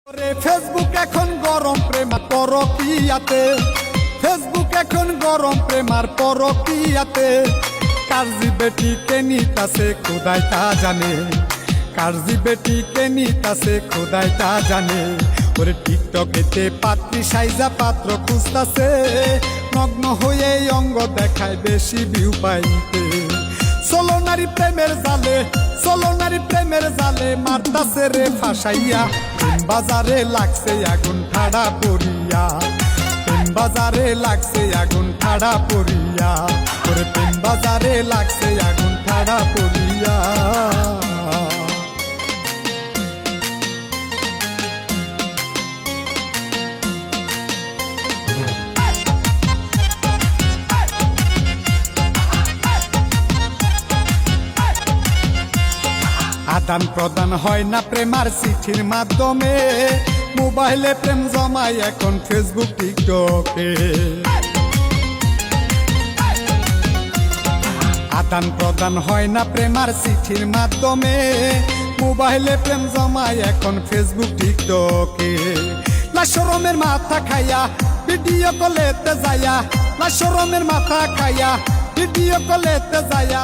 Facebook এখন গরম প্রেম পরকিয়াতে, Facebook এখন গরম প্রেমার পরকিয়াতে। কারজি বেটি কে নিতাছে খোদাই তা জানে, কারজি বেটি কে নিতাছে খোদাই তা জানে। ওরে টিকটকেতে পাত্রী সাইজা পাত্র খুঁজতাছে, নগ্ন হয়ে অঙ্গ দেখায় বেশি ভিউ পাইতে। চলো নারী প্রেমের জালে, চলো নারী প্রেমের জালে, মারতাছে রে ফাঁসাইয়া। প্রেম বাজারে লাগছে আগুন ঠাড়া পড়িয়া, প্রেম বাজারে লাগছে আগুন ঠাড়া পড়িয়া। ওরে প্রেম বাজারে লাগছে আগুন ঠাড়া পড়িয়া। আদান প্রদান হয় না প্রেমার চিঠির মাধ্যমে, মোবাইলে প্রেম জমায় এখন ফেসবুক টিকটকে। আদান প্রদান হয় না প্রেমার চিঠির মাধ্যমে, মোবাইলে প্রেম জমায় এখন ফেসবুক টিকটকে। না শরমের মাথা খাইয়া ভিডিও কলেতে যায়া, না শরমের মাথা খাইয়া ভিডিও কলেতে যায়া।